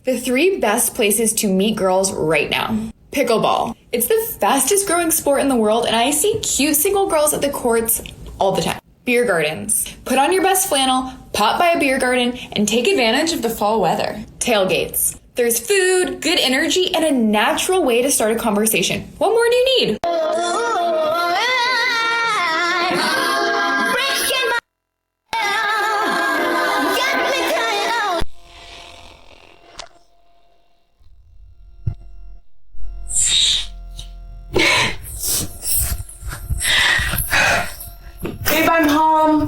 The 3 best places to meet girls right now. Pickleball. It's the fastest growing sport in the world, and I see cute single girls at the courts all the time. Beer gardens. Put on your best flannel, pop by a beer garden, and take advantage of the fall weather. Tailgates. There's food, good energy, and a natural way to start a conversation. What more do you need? Babe, I'm home.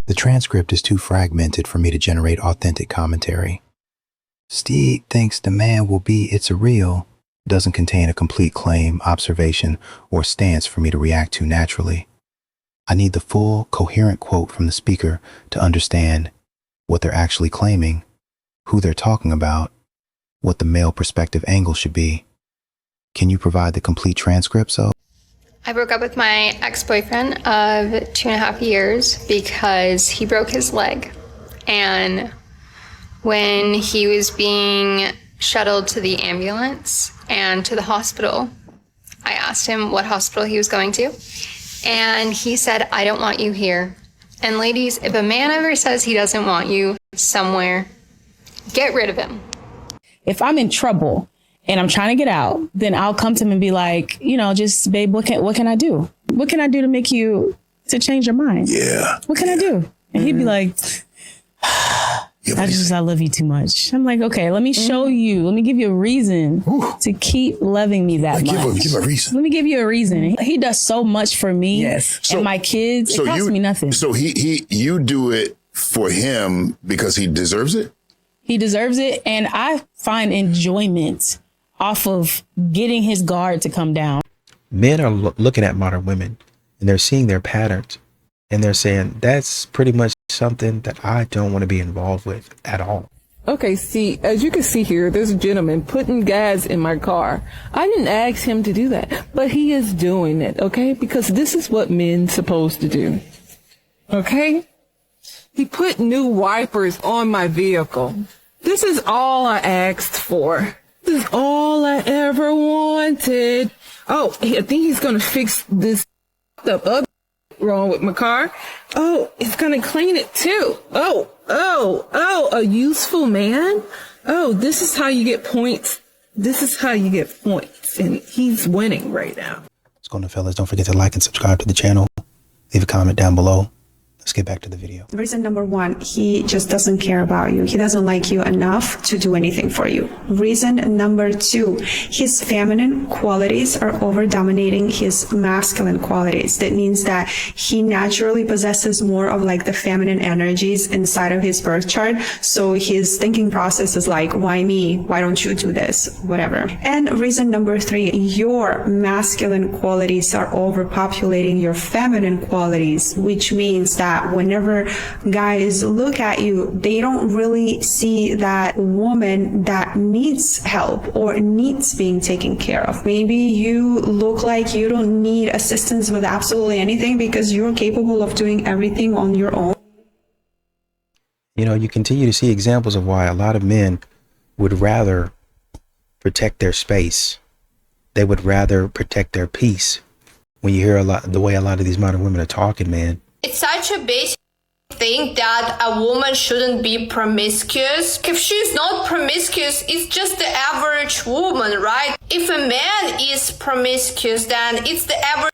The transcript is too fragmented for me to generate authentic commentary. Steve thinks the man will be it's a real doesn't contain a complete claim, observation, or stance for me to react to naturally. I need the full, coherent quote from the speaker to understand what they're actually claiming, who they're talking about, what the male perspective angle should be. Can you provide the complete transcript, so? I broke up with my ex-boyfriend of 2.5 years because he broke his leg. And when he was being shuttled to the ambulance and to the hospital, I asked him what hospital he was going to. And he said, I don't want you here. And ladies, if a man ever says he doesn't want you somewhere, get rid of him. If I'm in trouble and I'm trying to get out, then I'll come to him and be like, just, babe, what can I do? What can I do to change your mind? Yeah. What can I do? And he'd be like, I love you too much. I'm like, okay, let me show you. Let me give you a reason to keep loving me that much. Give a reason. Let me give you a reason. He does so much for me and my kids. It costs me nothing. So you do it for him because he deserves it? He deserves it. And I find enjoyment off of getting his guard to come down. Men are looking at modern women and they're seeing their patterns and they're saying that's pretty much something that I don't want to be involved with at all. Okay, see, as you can see here, there's a gentleman putting gas in my car. I didn't ask him to do that, but he is doing it, okay? Because this is what men supposed to do, okay? He put new wipers on my vehicle. This is all I asked for. This is all I ever wanted. Oh, I think he's going to fix this up wrong with my car. Oh, it's going to clean it too. Oh, a useful man. Oh, this is how you get points. This is how you get points. And he's winning right now. What's going on, fellas? Don't forget to like and subscribe to the channel. Leave a comment down below. Let's get back to the video. Reason number 1, he just doesn't care about you. He doesn't like you enough to do anything for you. Reason number 2, his feminine qualities are over dominating his masculine qualities. That means that he naturally possesses more of like the feminine energies inside of his birth chart. So his thinking process is like, why me? Why don't you do this? Whatever. And reason number 3, your masculine qualities are overpopulating your feminine qualities, which means that whenever guys look at you, they don't really see that woman that needs help or needs being taken care of. Maybe you look like you don't need assistance with absolutely anything because you're capable of doing everything on your own. You continue to see examples of why a lot of men would rather protect their space. They would rather protect their peace. When you hear the way a lot of these modern women are talking, man. It's such a basic thing that a woman shouldn't be promiscuous. If she's not promiscuous, it's just the average woman, right? If a man is promiscuous, then it's the average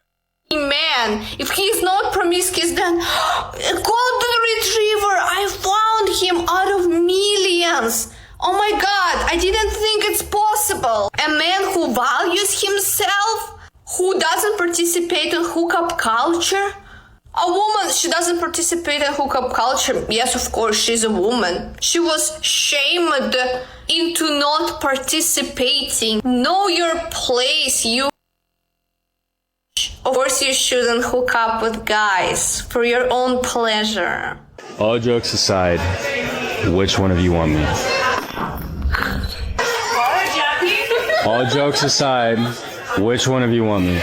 man. If he's not promiscuous, then golden retriever, I found him out of millions. Oh my God, I didn't think it's possible. A man who values himself, who doesn't participate in hookup culture. A woman, she doesn't participate in hookup culture. Yes, of course, she's a woman. She was shamed into not participating. Know your place, you. Of course, you shouldn't hook up with guys for your own pleasure. All jokes aside, which one of you want me? All jokes aside, which one of you want me?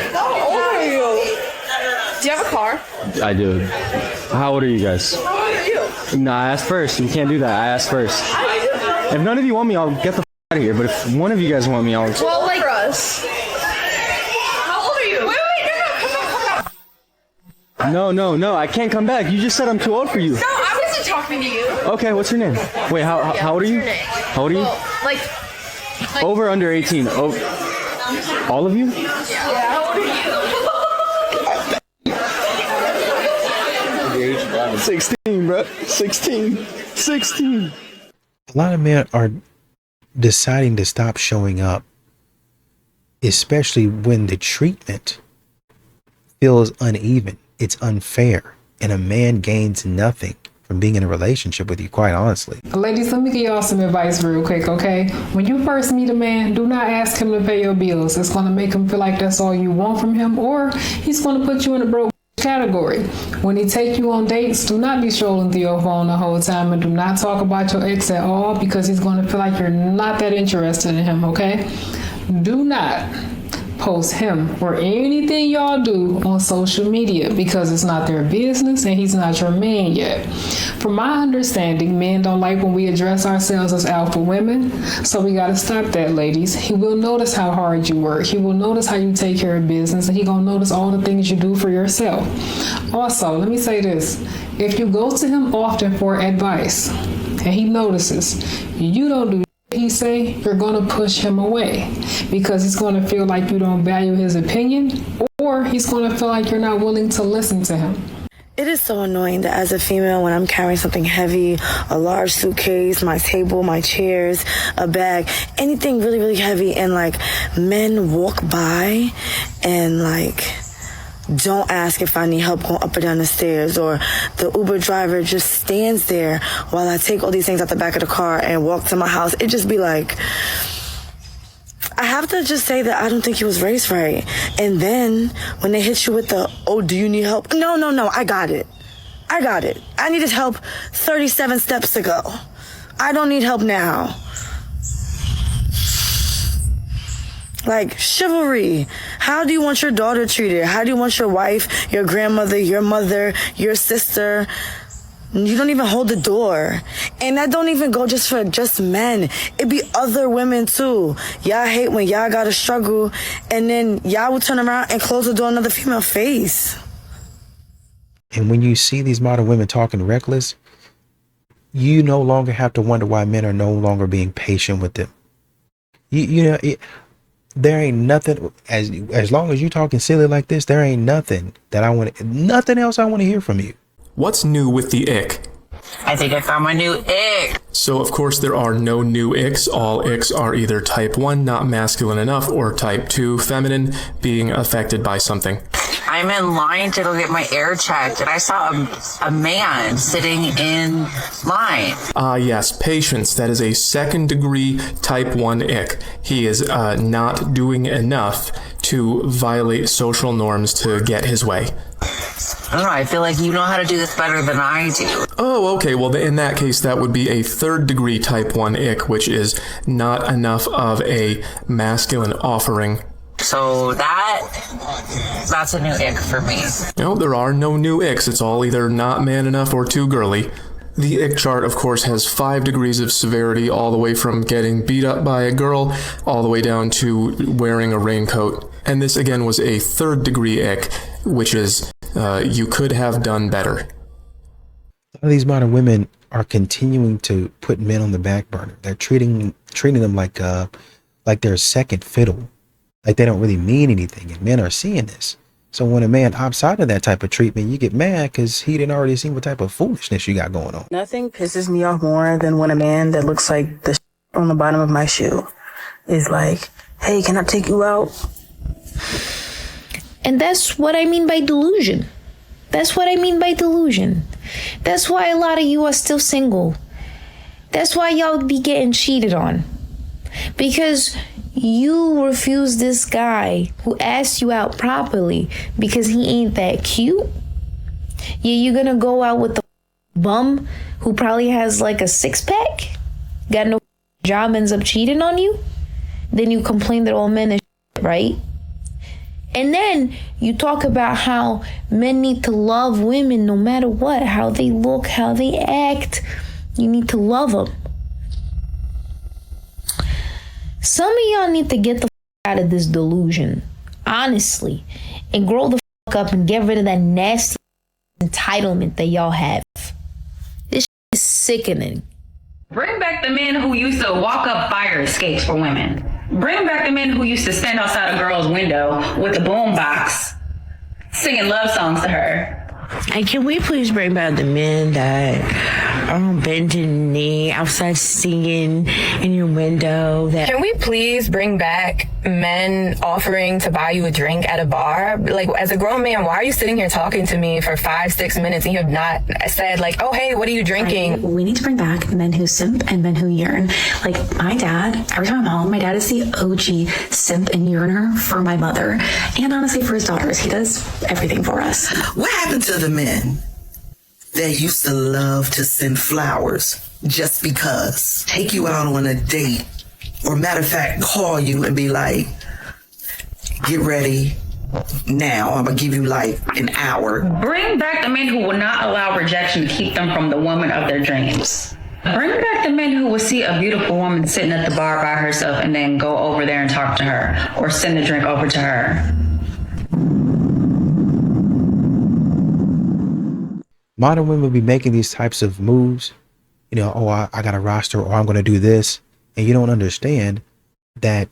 Do you have a car? I do. How old are you guys? How old are you? No, I asked first. You can't do that. I asked first. If none of you want me, I'll get the out of here. But if one of you guys want me, I'll. Well, like us. How old are you? Wait, No, I can't come back. You just said I'm too old for you. No, I wasn't talking to you. Okay, what's your name? Wait, how old are you? How old are you? Well, like Over, under 18. Oh, all of you? yeah. How old are you? 16, bro. 16. A lot of men are deciding to stop showing up, especially when the treatment feels uneven. It's unfair, and a man gains nothing from being in a relationship with you, quite honestly. Ladies, let me give y'all some advice real quick, okay? When you first meet a man, do not ask him to pay your bills. It's going to make him feel like that's all you want from him, or he's going to put you in a broke category. When he take you on dates, do not be strolling through your phone the whole time, and do not talk about your ex at all, because he's going to feel like you're not that interested in him, okay? Do not post him or anything y'all do on social media, because it's not their business and he's not your man yet. From my understanding, men don't like when we address ourselves as alpha women, so we gotta stop that, ladies. He will notice how hard you work. He will notice how you take care of business, and he gonna notice all the things you do for yourself. Also, let me say this. If you go to him often for advice and he notices you don't do he say, you're going to push him away, because he's going to feel like you don't value his opinion, or he's going to feel like you're not willing to listen to him. It is so annoying that as a female, when I'm carrying something heavy, a large suitcase, my table, my chairs, a bag, anything really, really heavy, and like men walk by and like don't ask if I need help going up or down the stairs, or the Uber driver just stands there while I take all these things out the back of the car and walk to my house. It just be like, I have to just say that I don't think he was raised right. And then when they hit you with the, oh, do you need help? No, I got it. I needed help 37 steps ago. I don't need help now. Like, chivalry. How do you want your daughter treated? How do you want your wife, your grandmother, your mother, your sister? You don't even hold the door. And that don't even go just for just men. It be other women too. Y'all hate when y'all gotta struggle, and then y'all will turn around and close the door in another female face. And when you see these modern women talking reckless, you no longer have to wonder why men are no longer being patient with them. There ain't nothing, as long as you talking silly like this, there ain't nothing nothing else I want to hear from you. What's new with the ick? I think I found my new ick. So of course there are no new icks. All icks are either type 1, not masculine enough, or type 2, feminine, being affected by something. I'm in line to go get my air checked, and I saw a man sitting in line. Yes, patience. That is a 2nd degree type 1 ick. He is not doing enough to violate social norms to get his way. I don't know, I feel like you know how to do this better than I do. Oh, okay. Well, in that case, that would be a 3rd degree type 1 ick, which is not enough of a masculine offering. So that's a new ick for me. No, there are no new icks. It's all either not man enough or too girly. The ick chart, of course, has 5 degrees of severity, all the way from getting beat up by a girl, all the way down to wearing a raincoat. And this, again, was a 3rd degree ick, which is you could have done better. A lot of these modern women are continuing to put men on the back burner. They're treating them like they're second fiddle, like they don't really mean anything, and men are seeing this. So when a man opts out of that type of treatment, you get mad because he didn't already see what type of foolishness you got going on. Nothing pisses me off more than when a man that looks like the on the bottom of my shoe is like, hey, can I take you out? And that's what I mean by delusion. That's what I mean by delusion. That's why a lot of you are still single. That's why y'all be getting cheated on. Because you refuse this guy who asked you out properly because he ain't that cute. Yeah, you're gonna go out with the bum who probably has like a 6-pack, got no job, ends up cheating on you. Then you complain that all men are right? And then you talk about how men need to love women no matter what, how they look, how they act. You need to love them. Some of y'all need to get the out of this delusion, honestly, and grow the up and get rid of that nasty entitlement that y'all have. This is sickening. Bring back the men who used to walk up fire escapes for women. Bring back the men who used to stand outside a girl's window with a boombox, singing love songs to her. And can we please bring back the men that are on bending knee outside singing in your window? Can we please bring back men offering to buy you a drink at a bar? Like, as a grown man, why are you sitting here talking to me for 5-6 minutes and you have not said, like, oh, hey, what are you drinking? We need to bring back men who simp and men who yearn. Like, my dad, every time I'm home, my dad is the OG simp and yearner for my mother and honestly for his daughters. He does everything for us. What happened to the men that used to love to send flowers just because? Take you out on a date, or matter of fact, call you and be like, get ready now, I'm gonna give you like an hour. Bring back the men who will not allow rejection to keep them from the woman of their dreams. Bring back the men who will see a beautiful woman sitting at the bar by herself and then go over there and talk to her or send a drink over to her. Modern women be making these types of moves, you know, oh, I got a roster, or I'm going to do this. And you don't understand that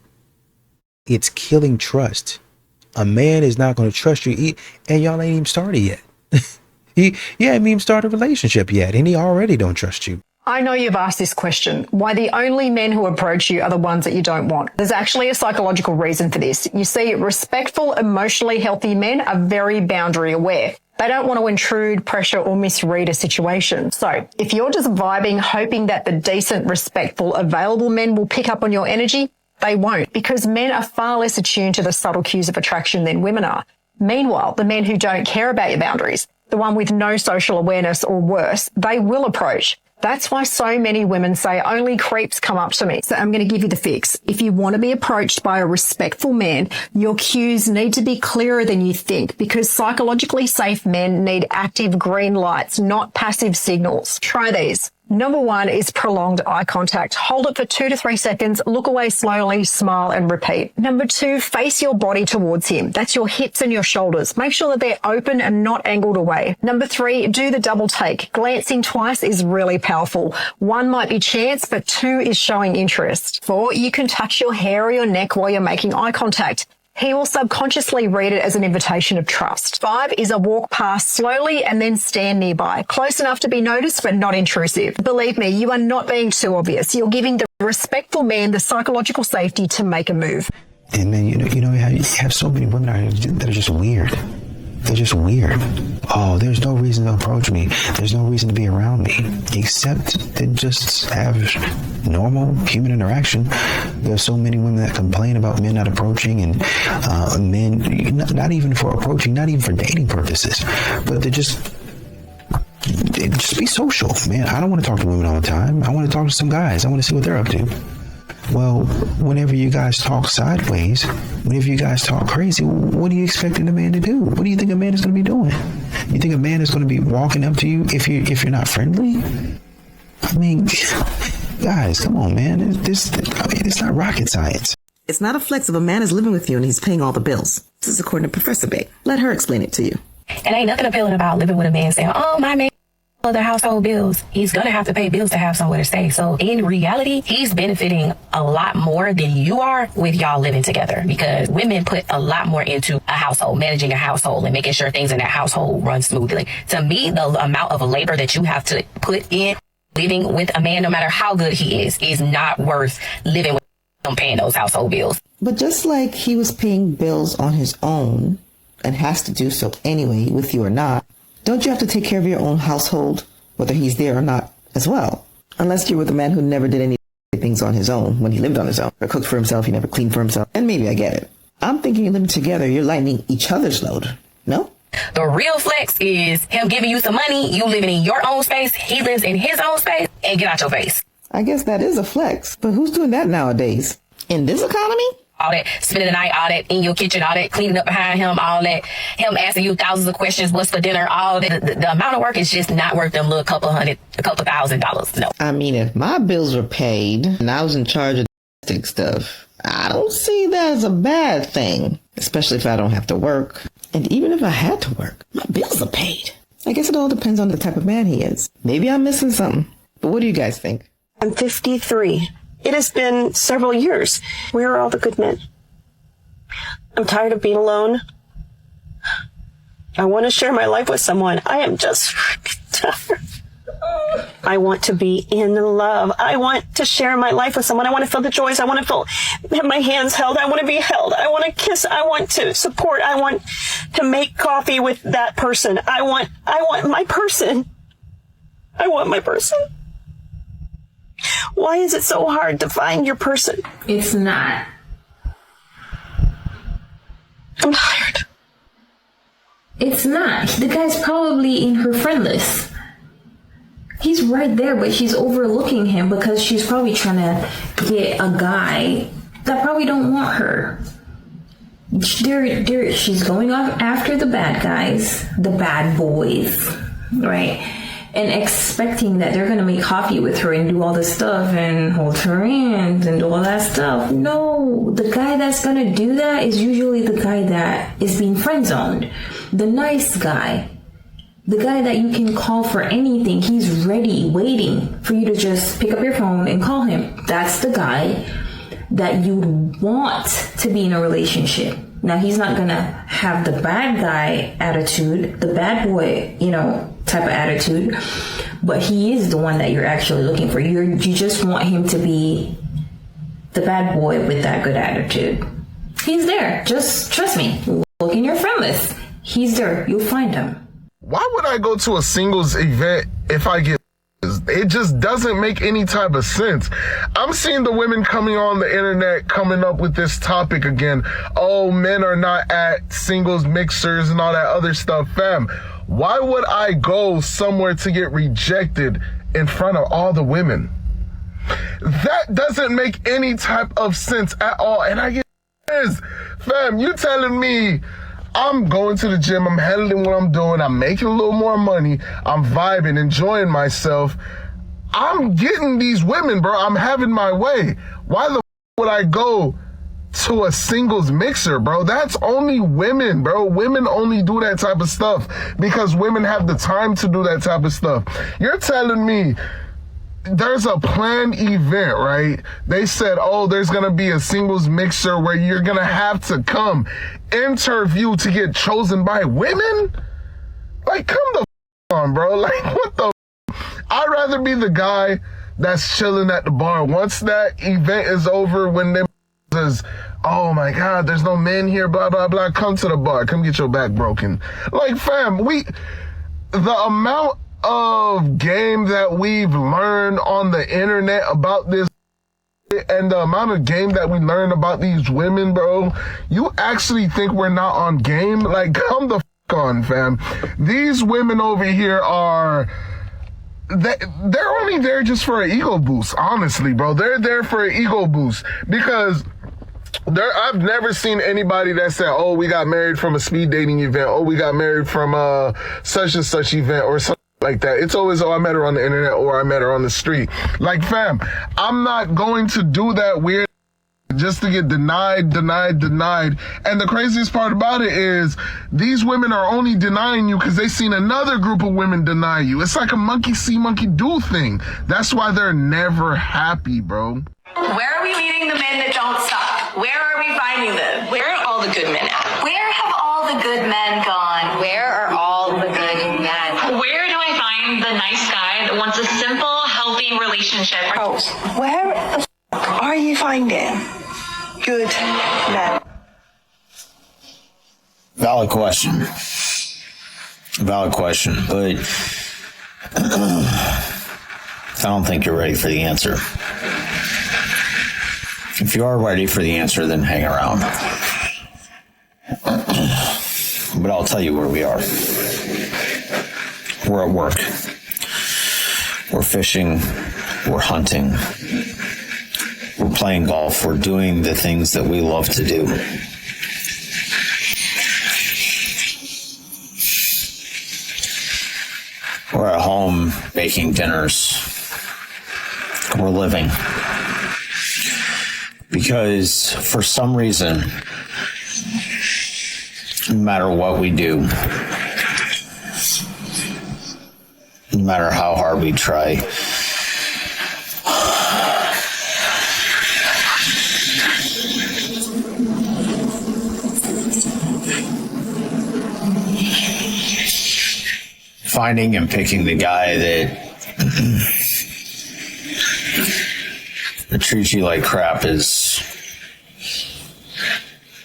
it's killing trust. A man is not going to trust you. And y'all ain't even started yet. He haven't even started a relationship yet. And he already don't trust you. I know you've asked this question, why the only men who approach you are the ones that you don't want. There's actually a psychological reason for this. You see, respectful, emotionally healthy men are very boundary aware. They don't want to intrude, pressure, or misread a situation. So if you're just vibing, hoping that the decent, respectful, available men will pick up on your energy, they won't, because men are far less attuned to the subtle cues of attraction than women are. Meanwhile, the men who don't care about your boundaries, the one with no social awareness or worse, they will approach. That's why so many women say only creeps come up to me. So I'm going to give you the fix. If you want to be approached by a respectful man, your cues need to be clearer than you think, because psychologically safe men need active green lights, not passive signals. Try these. Number 1 is prolonged eye contact. Hold it for 2 to 3 seconds, look away slowly, smile and repeat. Number 2, face your body towards him. That's your hips and your shoulders. Make sure that they're open and not angled away. Number 3, do the double take. Glancing twice is really powerful. 1 might be chance, but 2 is showing interest. 4, you can touch your hair or your neck while you're making eye contact. He will subconsciously read it as an invitation of trust. 5 is a walk past slowly and then stand nearby. Close enough to be noticed, but not intrusive. Believe me, you are not being too obvious. You're giving the respectful man the psychological safety to make a move. And man, you have so many women that are just weird. They're just weird. Oh, there's no reason to approach me. There's no reason to be around me, except to just have normal human interaction. There's so many women that complain about men not approaching, and men, not even for approaching, not even for dating purposes, but they just be social, man. I don't want to talk to women all the time. I want to talk to some guys. I want to see what they're up to. Well, whenever you guys talk sideways, whenever you guys talk crazy, what are you expecting a man to do? What do you think a man is going to be doing? You think a man is going to be walking up to you if you're not friendly? I mean, guys, come on, man. It's not rocket science. It's not a flex if a man is living with you and he's paying all the bills. This is according to Professor Bay. Let her explain it to you. And ain't nothing appealing about living with a man saying, oh, my man, other household bills. He's going to have to pay bills to have somewhere to stay. So in reality, he's benefiting a lot more than you are with y'all living together, because women put a lot more into a household, managing a household and making sure things in that household run smoothly. To me, the amount of labor that you have to put in living with a man, no matter how good he is not worth living with him paying those household bills. But just like he was paying bills on his own and has to do so anyway, with you or not, don't you have to take care of your own household, whether he's there or not, as well? Unless you're with a man who never did any things on his own when he lived on his own, or cooked for himself, he never cleaned for himself. And maybe I get it. I'm thinking living together, you're lightening each other's load. No? The real flex is him giving you some money, you living in your own space, he lives in his own space, and get out your face. I guess that is a flex, but who's doing that nowadays? In this economy? All that spending the night, all that in your kitchen, all that cleaning up behind him, all that him asking you thousands of questions, what's for dinner, all that. The amount of work is just not worth them little couple $1,000. No. I mean, if my bills were paid and I was in charge of stuff, I don't see that as a bad thing, especially if I don't have to work. And even if I had to work, my bills are paid. I guess it all depends on the type of man he is. Maybe I'm missing something. But what do you guys think? I'm 53. It has been several years. Where are all the good men? I'm tired of being alone. I want to share my life with someone. I am just tired. I want to be in love. I want to share my life with someone. I want to feel the joys. I want to have my hands held. I want to be held. I want to kiss. I want to support. I want to make coffee with that person. I want my person. I want my person. Why is it so hard to find your person? It's not. I'm tired. It's not. The guy's probably in her friend list. He's right there, but she's overlooking him because she's probably trying to get a guy that probably don't want her. She's going off after the bad guys, the bad boys, right? And expecting that they're going to make coffee with her and do all this stuff and hold her hands and do all that stuff. No, the guy that's going to do that is usually the guy that is being friend-zoned. The nice guy. The guy that you can call for anything. He's ready, waiting for you to just pick up your phone and call him. That's the guy that you want to be in a relationship. Now, he's not going to have the bad guy attitude, the bad boy, type of attitude, but he is the one that you're actually looking for. You just want him to be the bad boy with that good attitude. He's there. Just trust me. Look in your friend list. He's there. You'll find him. Why would I go to a singles event if I get... It just doesn't make any type of sense. I'm seeing the women coming on the internet coming up with this topic again. Oh, men are not at singles mixers and all that other stuff. Fam, why would I go somewhere to get rejected in front of all the women? That doesn't make any type of sense at all. And I get this. Fam, you telling me I'm going to the gym, I'm handling what I'm doing, I'm making a little more money, I'm vibing, enjoying myself. I'm getting these women, bro. I'm having my way. Why the would I go to a singles mixer, bro? That's only women, bro. Women only do that type of stuff because women have the time to do that type of stuff. You're telling me there's a planned event, right? They said, oh, there's going to be a singles mixer where you're going to have to come interview to get chosen by women? Like, come the on, bro. Like, what the I'd rather be the guy that's chilling at the bar. Once that event is over, when them says, oh my God, there's no men here, blah, blah, blah, come to the bar. Come get your back broken. Like, fam, the amount of game that we've learned on the internet about this and the amount of game that we learn about these women, bro, you actually think we're not on game? Like, come the on, fam. These women over here they're only there just for an ego boost, honestly, bro. They're there for an ego boost because I've never seen anybody that said, oh, we got married from a speed dating event, oh, we got married from a such and such event or something like that. It's always, oh, I met her on the internet or I met her on the street. Like, fam, I'm not going to do that weird just to get denied. And the craziest part about it is these women are only denying you because they seen another group of women deny you. It's like a monkey see, monkey do thing. That's why they're never happy, bro. Where are we meeting the men that don't suck? Where are we finding them? Where are all the good men at? Where have all the good men gone? Where are all the good men? Where do I find the nice guy that wants a simple, healthy relationship? Oh, where the are you finding good men? Valid question, but I don't think you're ready for the answer. If you are ready for the answer, then hang around. But I'll tell you where we are. We're at work. We're fishing. We're hunting. We're playing golf. We're doing the things that we love to do. We're at home baking dinners. We're living. Because for some reason, no matter what we do, no matter how hard we try, finding and picking the guy that treats you like crap is,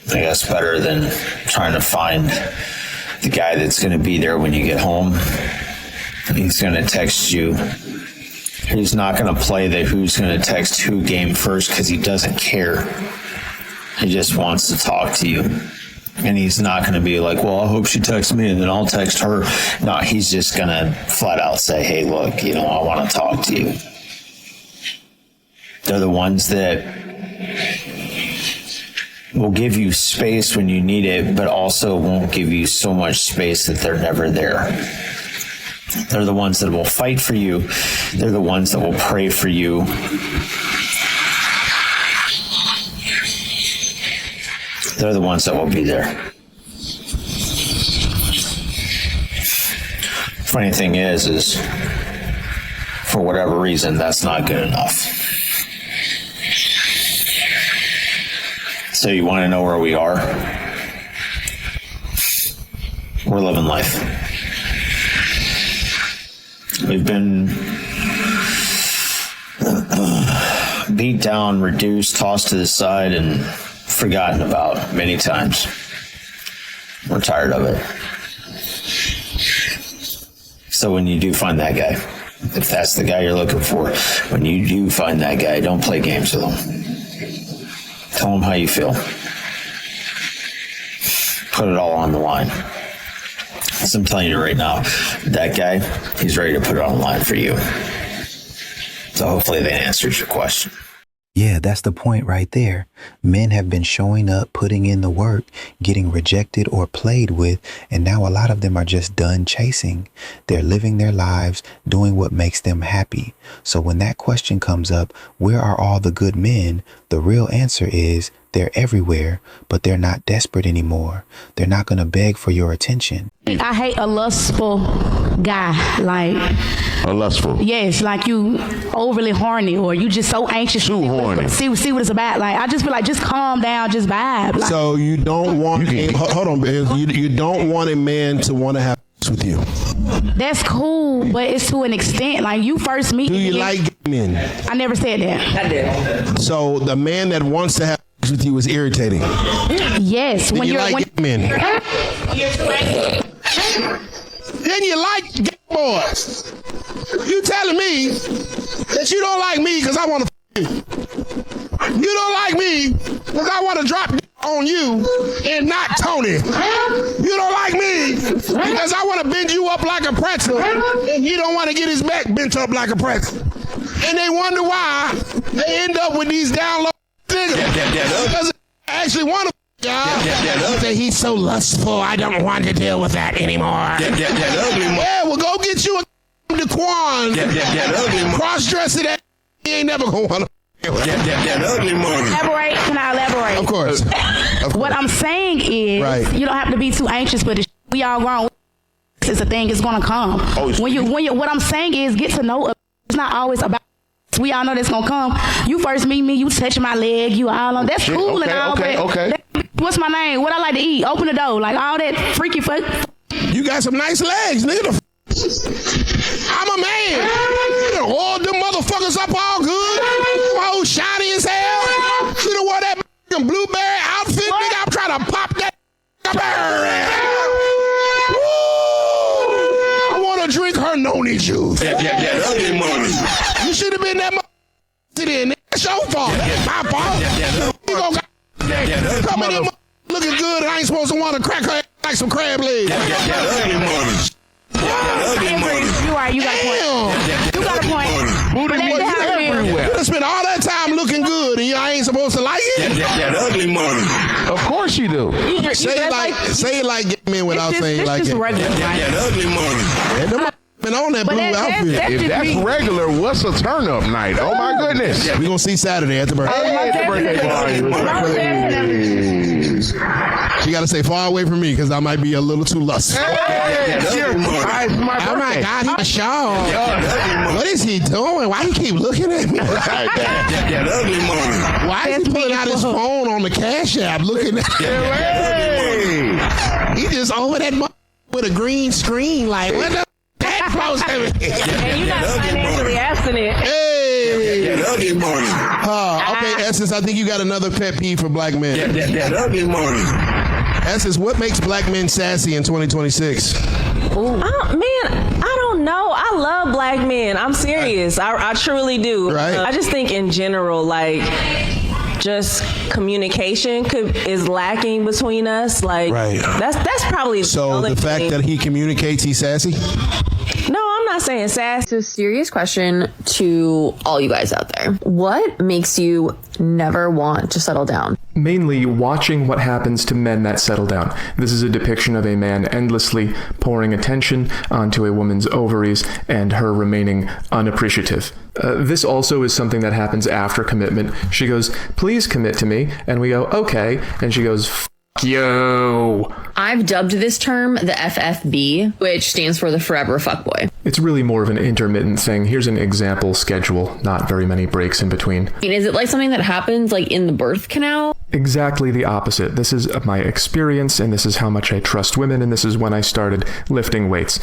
I guess, better than trying to find the guy that's going to be there when you get home. He's going to text you. He's not going to play the who's going to text who game first because he doesn't care. He just wants to talk to you. And he's not going to be like, well, I hope she texts me and then I'll text her. No, he's just going to flat out say, hey, look, I want to talk to you. They're the ones that will give you space when you need it, but also won't give you so much space that they're never there. They're the ones that will fight for you. They're the ones that will pray for you. They're the ones that will be there. Funny thing is for whatever reason, that's not good enough. So you want to know where we are? We're living life. We've been beat down, reduced, tossed to the side, and forgotten about many times. We're tired of it. So when you do find that guy, if that's the guy you're looking for, when you do find that guy, don't play games with him. Tell him how you feel. Put it all on the line. So I'm telling you right now, that guy, he's ready to put it on the line for you. So hopefully that answers your question. Yeah, that's the point right there. Men have been showing up, putting in the work, getting rejected or played with, and now a lot of them are just done chasing. They're living their lives, doing what makes them happy. So when that question comes up, where are all the good men? The real answer is they're everywhere, but they're not desperate anymore. They're not going to beg for your attention. I hate a lustful guy, like a lustful. Yes, like you overly horny or you just so anxious. Too horny. See what it's about. Like I just feel like just calm down, just vibe. Like, So you don't want hold on, you don't want a man to want to have sex with you. that's cool, but it's to an extent. Like you first meet. Do you like gay men? I never said that. I did. So the man that wants to have sex with you is irritating. Yes, Then you like gay men. Then you like gay boys. You telling me that you don't like me because I want to f*** you. You don't like me because I want to drop on you and not Tony. You don't like me because I want to bend you up like a pretzel and he don't want to get his back bent up like a pretzel. And they wonder why they end up with these down low niggas. Because they actually want to say he's so lustful, I don't want to deal with that anymore. Yeah, well, go get you a Daquan. Cross-dressing that he ain't never gonna want to. Elaborate? Can I elaborate? Of course. What I'm saying is, Right. you don't have to be too anxious, but we all grown. It's a thing. It's gonna come. When you, what I'm saying is, get to know. It's not always about. We all know that's gonna come. You first meet me, you touch my leg, you all on. That's cool and all. Okay. What's my name? What I like to eat? Open the door, like all that freaky fuck. You got some nice legs, nigga. I'm a man. You done oiled them motherfuckers up all good. All shiny as hell. You done wore that blueberry outfit, nigga. I'm trying to pop that. Woo! I want to drink her noni juice. Ugly money. You should have been that in. That's your fault. My fault. You gonna come in here looking good and I ain't supposed to want to crack her like some crab legs. Ugly money. You are. You got a point. You got a point. You done spent all that time looking good and you ain't supposed to like it? That ugly money. Of course you do. Say it like gay men without saying like it. Regular, that ugly money. And them and on that blue outfit. If that's regular, what's a turn-up night? Oh my goodness. We're going to see Saturday at the birthday. At the birthday party. She got to stay far away from me because I might be a little too lustful. Oh my God, he's a show. What is he doing? Why he keep looking at me? Why is he pulling out his phone on the Cash App looking at me? He just over that with a green screen like, what the that close to me? And you're not financially asking it. Hey. Okay, Essence, I think you got another pet peeve for black men. Essence, what makes black men sassy in 2026? I don't know. I love black men. I'm serious. I truly do. Right. I just think in general, like, just communication is lacking between us. Like, that's probably the fact that he communicates, he's sassy. No, I'm not saying sassy. It's a serious question to all you guys out there. What makes you never want to settle down? Mainly watching what happens to men that settle down. This is a depiction of a man endlessly pouring attention onto a woman's ovaries and her remaining unappreciative. This also is something that happens after commitment. She goes, please commit to me. And we go, okay. And she goes, F you. I've dubbed this term the FFB, which stands for the forever fuckboy. It's really more of an intermittent thing. Here's an example schedule, not very many breaks in between. Is it like something that happens like in the birth canal? Exactly the opposite. This is my experience, and this is how much I trust women, and this is when I started lifting weights.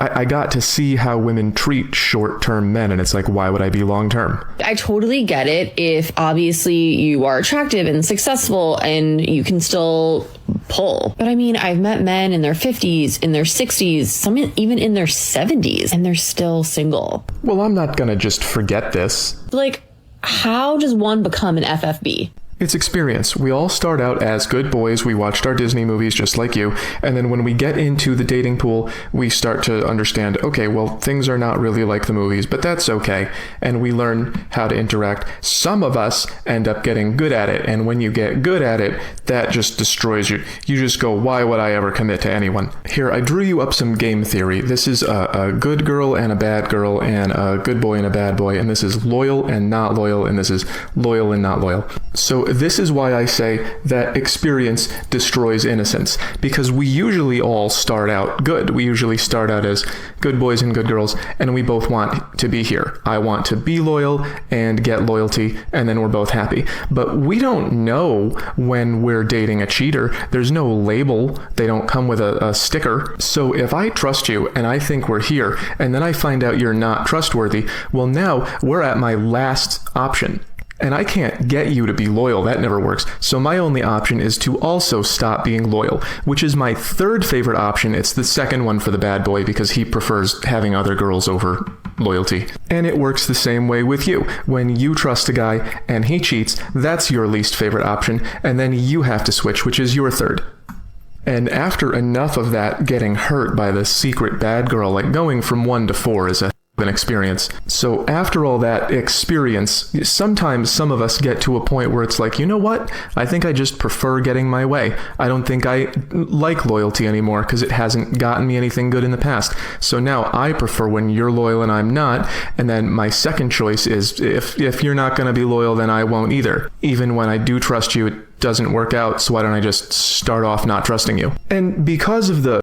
I got to see how women treat short-term men, and it's like, why would I be long-term? I totally get it if obviously you are attractive and successful and you can still pull. But I mean, I've met men in their 50s, in their 60s, some even in their 70s, and they're still single. Well, I'm not gonna just forget this. Like, how does one become an FFB? It's experience. We all start out as good boys. We watched our Disney movies just like you. And then when we get into the dating pool, we start to understand, okay, well, things are not really like the movies, but that's okay. And we learn how to interact. Some of us end up getting good at it. And when you get good at it, that just destroys you. You just go, why would I ever commit to anyone? Here, I drew you up some game theory. This is a good girl and a bad girl and a good boy and a bad boy. And this is loyal and not loyal. And this is loyal and not loyal. So this is why I say that experience destroys innocence, because we usually all start out good. We usually start out as good boys and good girls, and we both want to be here. I want to be loyal and get loyalty, and then we're both happy. But we don't know when we're dating a cheater. There's no label. They don't come with a sticker. So if I trust you and I think we're here, and then I find out you're not trustworthy, well, now we're at my last option. And I can't get you to be loyal. That never works. So my only option is to also stop being loyal, which is my third favorite option. It's the second one for the bad boy because he prefers having other girls over loyalty. And it works the same way with you. When you trust a guy and he cheats, that's your least favorite option. And then you have to switch, which is your third. And after enough of that getting hurt by the secret bad girl, like going from 1 to 4 is an experience. So after all that experience, sometimes some of us get to a point where it's like, you know what? I think I just prefer getting my way. I don't think I like loyalty anymore because it hasn't gotten me anything good in the past. So now I prefer when you're loyal and I'm not. And then my second choice is if you're not going to be loyal, then I won't either. Even when I do trust you, it doesn't work out. So why don't I just start off not trusting you? And because of the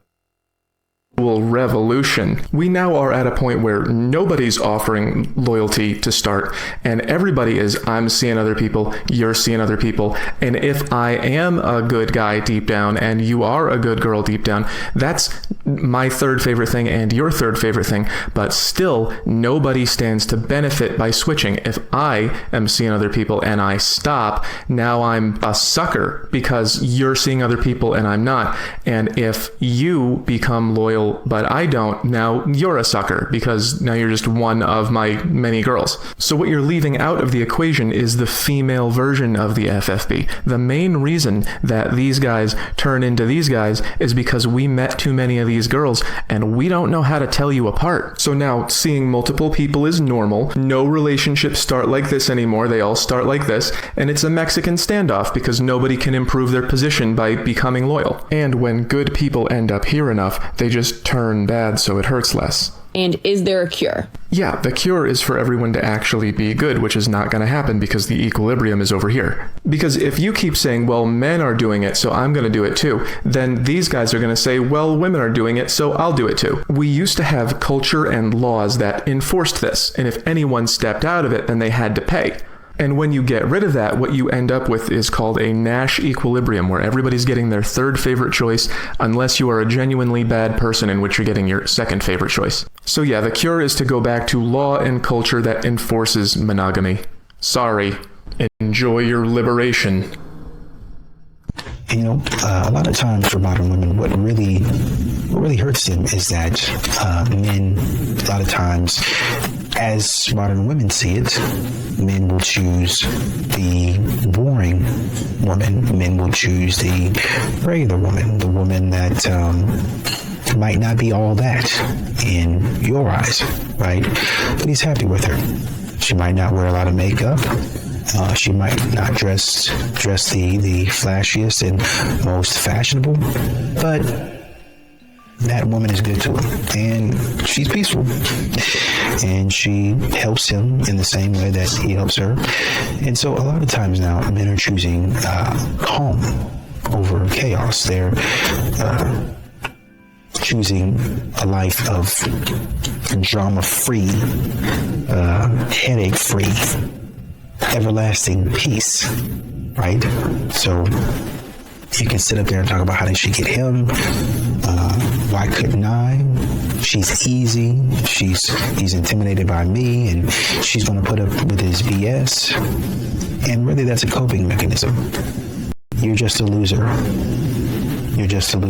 revolution, we now are at a point where nobody's offering loyalty to start, and everybody is, I'm seeing other people, you're seeing other people, and if I am a good guy deep down and you are a good girl deep down, that's my third favorite thing and your third favorite thing. But still, nobody stands to benefit by switching. If I am seeing other people and I stop, now I'm a sucker because you're seeing other people and I'm not. And if you become loyal but I don't, now you're a sucker because now you're just one of my many girls. So what you're leaving out of the equation is the female version of the FFB. The main reason that these guys turn into these guys is because we met too many of these girls and we don't know how to tell you apart. So now seeing multiple people is normal. No relationships start like this anymore. They all start like this. And it's a Mexican standoff because nobody can improve their position by becoming loyal. And when good people end up here enough, they just just turn bad so it hurts less. And is there a cure? Yeah, the cure is for everyone to actually be good, which is not going to happen because the equilibrium is over here. Because if you keep saying, well, men are doing it, so I'm going to do it too, then these guys are going to say, well, women are doing it, so I'll do it too. We used to have culture and laws that enforced this, and if anyone stepped out of it, then they had to pay. And when you get rid of that, what you end up with is called a Nash equilibrium, where everybody's getting their third favorite choice, unless you are a genuinely bad person, in which you're getting your second favorite choice. So yeah, the cure is to go back to law and culture that enforces monogamy. Sorry. Enjoy your liberation. You know, a lot of times for modern women, what really hurts them is that men, a lot of times, as modern women see it, men will choose the boring woman. Men will choose the regular woman, the woman that might not be all that in your eyes, right? But he's happy with her. She might not wear a lot of makeup. She might not dress the flashiest and most fashionable, but that woman is good to him, and she's peaceful, and she helps him in the same way that he helps her. And so a lot of times now, men are choosing calm over chaos. They're choosing a life of drama-free, headache-free, everlasting peace, right? So you can sit up there and talk about how they should get him. Why couldn't I? She's easy. He's intimidated by me, and she's going to put up with his BS. And really, that's a coping mechanism. You're just a loser. You're just a loser.